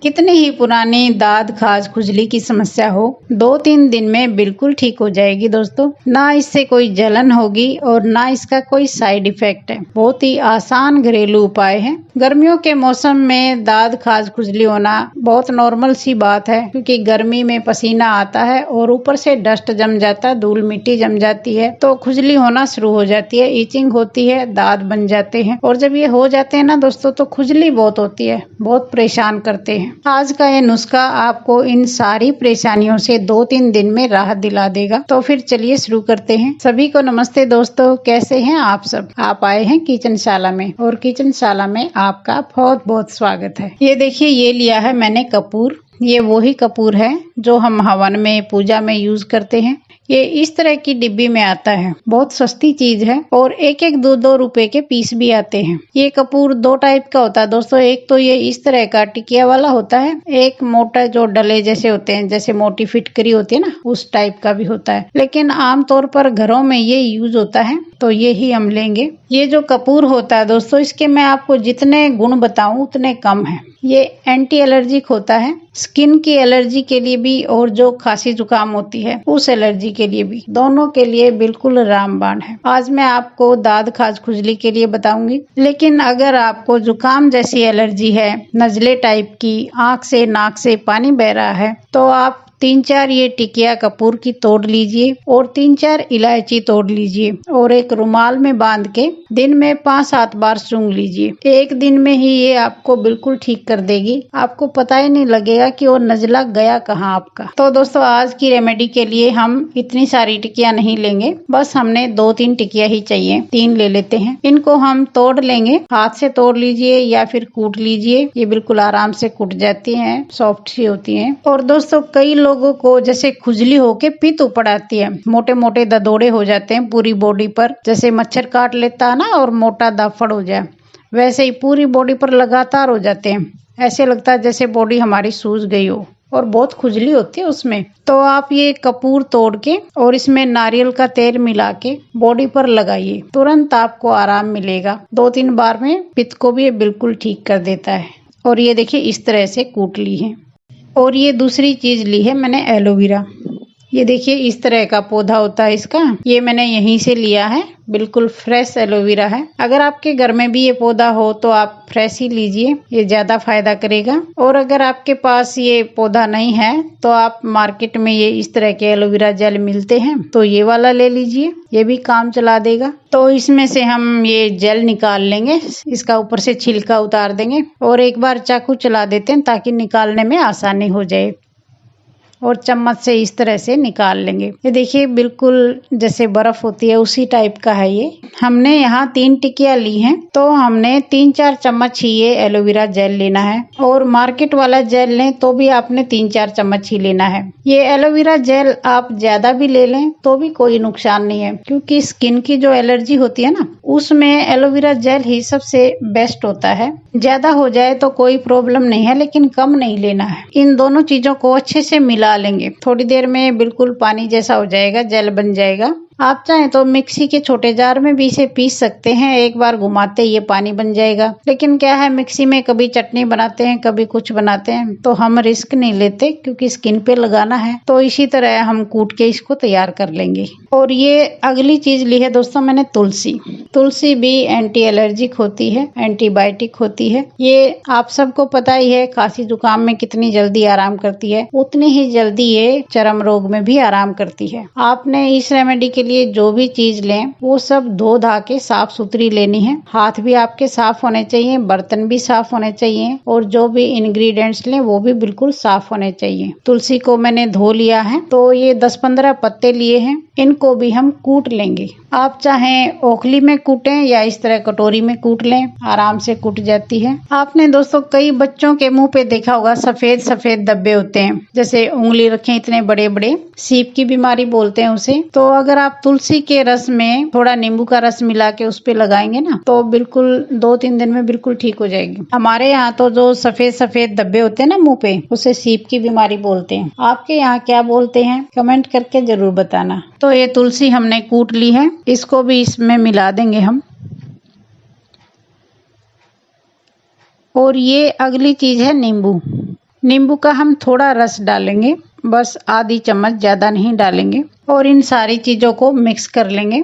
कितनी ही पुरानी दाद खाज खुजली की समस्या हो, 2-3 दिन में बिल्कुल ठीक हो जाएगी दोस्तों। ना इससे कोई जलन होगी और ना इसका कोई साइड इफेक्ट है। बहुत ही आसान घरेलू उपाय है। गर्मियों के मौसम में दाद खाज खुजली होना बहुत नॉर्मल सी बात है, क्योंकि गर्मी में पसीना आता है और ऊपर से डस्ट जम जाता है, धूल मिट्टी जम जाती है, तो खुजली होना शुरू हो जाती है, ईचिंग होती है, दाद बन जाते हैं। और जब ये हो जाते हैं ना दोस्तों, तो खुजली बहुत होती है, बहुत परेशान करते हैं। आज का ये नुस्खा आपको इन सारी परेशानियों से 2-3 दिन में राहत दिला देगा। तो फिर चलिए शुरू करते हैं। सभी को नमस्ते दोस्तों, कैसे हैं आप सब। आप आए हैं किचनशाला में और किचनशाला में आपका बहुत बहुत स्वागत है। ये देखिए, ये लिया है मैंने कपूर। ये वही कपूर है जो हम हवन में पूजा में यूज करते हैं। ये इस तरह की डिब्बी में आता है, बहुत सस्ती चीज है और 1-1 2-2 रुपए के पीस भी आते हैं। ये कपूर 2 टाइप का होता है दोस्तों। एक तो ये इस तरह का टिकिया वाला होता है, एक मोटा जो डले जैसे होते हैं, जैसे मोटी फिटकरी होती है ना, उस टाइप का भी होता है। लेकिन आमतौर पर घरों में ये यूज होता है, तो ये ही हम लेंगे। ये जो कपूर होता है दोस्तों, इसके मैं आपको जितने गुण बताऊं उतने कम है। ये एंटी एलर्जिक होता है, स्किन की एलर्जी के लिए भी और जो खांसी जुकाम होती है उस एलर्जी के लिए भी, दोनों के लिए बिल्कुल रामबाण है। आज मैं आपको दाद खाज खुजली के लिए बताऊंगी, लेकिन अगर आपको जुकाम जैसी एलर्जी है, नजले टाइप की, आंख से नाक से पानी बह रहा है, तो आप 3-4 ये टिकिया कपूर की तोड़ लीजिए और 3-4 इलायची तोड़ लीजिए और एक रुमाल में बांध के दिन में 5-7 बार सूंघ लीजिए। एक दिन में ही ये आपको बिल्कुल ठीक कर देगी। आपको पता ही नहीं लगेगा कि वो नजला गया कहाँ आपका। तो दोस्तों, आज की रेमेडी के लिए हम इतनी सारी टिकिया नहीं लेंगे, बस हमने 2-3 टिकिया ही चाहिए। 3 ले लेते हैं। इनको हम तोड़ लेंगे। हाथ से तोड़ लीजिए या फिर कूट लीजिए। ये बिल्कुल आराम से कूट जाती है, सॉफ्ट सी होती है। और दोस्तों, कई लोगों को जैसे खुजली होके पित्त उपड़ आती है, मोटे मोटे ददोड़े हो जाते हैं पूरी बॉडी पर, जैसे मच्छर काट लेता है ना और मोटा दाफड़ हो जाए, वैसे ही पूरी बॉडी पर लगातार हो जाते हैं। ऐसे लगता है जैसे बॉडी हमारी सूज गई हो और बहुत खुजली होती है उसमें। तो आप ये कपूर तोड़ के और इसमें नारियल का तेल मिला के बॉडी पर लगाइए, तुरंत आपको आराम मिलेगा। 2-3 बार में पित्त को भी ये बिल्कुल ठीक कर देता है। और ये देखिए, इस तरह से कूट ली है। और ये दूसरी चीज ली है मैंने, एलोवेरा। ये देखिए, इस तरह का पौधा होता है इसका। ये मैंने यहीं से लिया है, बिल्कुल फ्रेश एलोवेरा है। अगर आपके घर में भी ये पौधा हो तो आप फ्रेश ही लीजिए, ये ज्यादा फायदा करेगा। और अगर आपके पास ये पौधा नहीं है तो आप मार्केट में ये इस तरह के एलोवेरा जेल मिलते हैं, तो ये वाला ले लीजिए, ये भी काम चला देगा। तो इसमें से हम ये जेल निकाल लेंगे, इसका ऊपर से छिलका उतार देंगे और एक बार चाकू चला देते हैं ताकि निकालने में आसानी हो जाए। और चम्मच से इस तरह से निकाल लेंगे। ये देखिए, बिल्कुल जैसे बर्फ होती है उसी टाइप का है ये। हमने यहाँ 3 टिकिया ली हैं, तो हमने 3-4 चम्मच ही ये एलोवेरा जेल लेना है। और मार्केट वाला जेल लें तो भी आपने 3-4 चम्मच ही लेना है। ये एलोवेरा जेल आप ज्यादा भी ले लें तो भी कोई नुकसान नहीं है, क्योंकि स्किन की जो एलर्जी होती है ना, उसमें एलोवेरा जेल ही सबसे बेस्ट होता है। ज्यादा हो जाए तो कोई प्रॉब्लम नहीं है, लेकिन कम नहीं लेना है। इन दोनों चीजों को अच्छे से मिला लेंगे। थोड़ी देर में बिल्कुल पानी जैसा हो जाएगा, जेल बन जाएगा। आप चाहें तो मिक्सी के छोटे जार में भी इसे पीस सकते हैं, एक बार घुमाते ये पानी बन जाएगा। लेकिन क्या है, मिक्सी में कभी चटनी बनाते हैं, कभी कुछ बनाते हैं, तो हम रिस्क नहीं लेते, क्योंकि स्किन पे लगाना है। तो इसी तरह हम कूट के इसको तैयार कर लेंगे। और ये अगली चीज ली है दोस्तों मैंने, तुलसी। तुलसी भी एंटी एलर्जिक होती है, एंटीबायोटिक होती है। ये आप सबको पता ही है, खांसी जुकाम में कितनी जल्दी आराम करती है, उतनी ही जल्दी ये चर्म रोग में भी आराम करती है। आपने इस रेमेडी के लिए जो भी चीज लें वो सब धो धा के साफ सुथरी लेनी है। हाथ भी आपके साफ होने चाहिए, बर्तन भी साफ होने चाहिए, और जो भी इंग्रेडिएंट्स लें वो भी बिल्कुल साफ होने चाहिए। तुलसी को मैंने धो लिया है, तो ये 10-15 पत्ते लिए हैं, इनको भी हम कूट लेंगे। आप चाहें ओखली में कूटें या इस तरह कटोरी में कूट लें, आराम से कूट जाती है। आपने दोस्तों कई बच्चों के मुंह पे देखा होगा, सफेद सफेद धब्बे होते हैं, जैसे उंगली रखें इतने बड़े बड़े, सीप की बीमारी बोलते हैं उसे। तो अगर आप तुलसी के रस में थोड़ा नींबू का रस मिला के उस पे लगाएंगे ना, तो बिल्कुल 2-3 दिन में बिल्कुल ठीक हो जाएगी। हमारे यहाँ तो जो सफेद सफेद धब्बे होते हैं ना मुंह पे, उसे सीप की बीमारी बोलते हैं। आपके यहाँ क्या बोलते हैं, कमेंट करके जरूर बताना। तो ये तुलसी हमने कूट ली है, इसको भी इसमें मिला देंगे हम। और ये अगली चीज है नींबू। नींबू का हम थोड़ा रस डालेंगे, बस आधी चम्मच, ज़्यादा नहीं डालेंगे। और इन सारी चीज़ों को मिक्स कर लेंगे।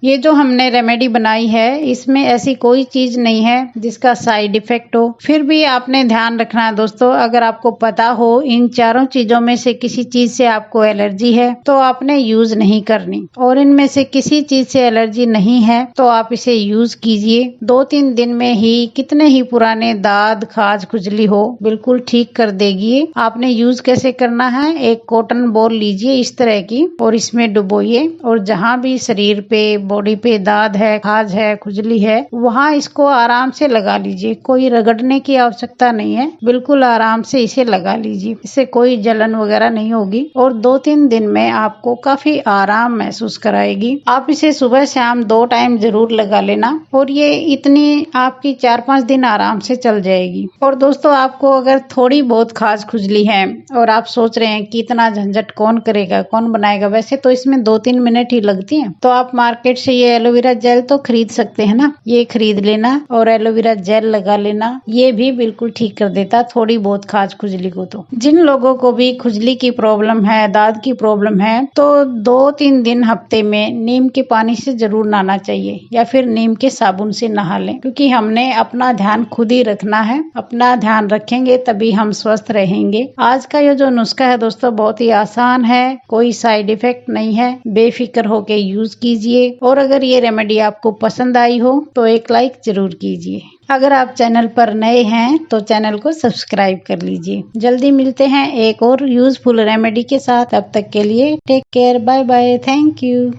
ये जो हमने रेमेडी बनाई है इसमें ऐसी कोई चीज नहीं है जिसका साइड इफेक्ट हो। फिर भी आपने ध्यान रखना है दोस्तों, अगर आपको पता हो इन चारों चीजों में से किसी चीज से आपको एलर्जी है तो आपने यूज नहीं करनी, और इनमें से किसी चीज से एलर्जी नहीं है तो आप इसे यूज कीजिए। 2-3 दिन में ही कितने ही पुराने दाद, खाज, खुजली हो बिल्कुल ठीक कर देगी। आपने यूज कैसे करना है, एक कॉटन बॉल लीजिए इस तरह की और इसमें डुबोइए, और जहाँ भी शरीर पे, बॉडी पे दाद है, खाज है, खुजली है, वहाँ इसको आराम से लगा लीजिए। कोई रगड़ने की आवश्यकता नहीं है, बिल्कुल आराम से इसे लगा लीजिए। इससे कोई जलन वगैरह नहीं होगी और 2-3 दिन में आपको काफी आराम महसूस कराएगी। आप इसे सुबह शाम 2 टाइम जरूर लगा लेना और ये इतनी आपकी 4-5 दिन आराम से चल जाएगी। और दोस्तों, आपको अगर थोड़ी बहुत खाज खुजली है और आप सोच रहे हैं कि इतना झंझट कौन करेगा, कौन बनाएगा, वैसे तो इसमें 2-3 मिनट ही लगती है। तो आप मार्केट से ये एलोवेरा जेल तो खरीद सकते हैं ना, ये खरीद लेना और एलोवेरा जेल लगा लेना। ये भी बिल्कुल ठीक कर देता थोड़ी बहुत खाज खुजली को। तो जिन लोगों को भी खुजली की प्रॉब्लम है, दाद की प्रॉब्लम है, तो 2-3 दिन हफ्ते में नीम के पानी से जरूर नहाना चाहिए या फिर नीम के साबुन से नहा लें, क्योंकि हमने अपना ध्यान खुद ही रखना है। अपना ध्यान रखेंगे तभी हम स्वस्थ रहेंगे। आज का ये जो नुस्खा है दोस्तों बहुत ही आसान है, कोई साइड इफेक्ट नहीं है, बेफिक्र होके यूज कीजिए। और अगर ये रेमेडी आपको पसंद आई हो तो एक लाइक जरूर कीजिए। अगर आप चैनल पर नए हैं तो चैनल को सब्सक्राइब कर लीजिए। जल्दी मिलते हैं एक और यूजफुल रेमेडी के साथ, तब तक के लिए take care, bye bye, thank you.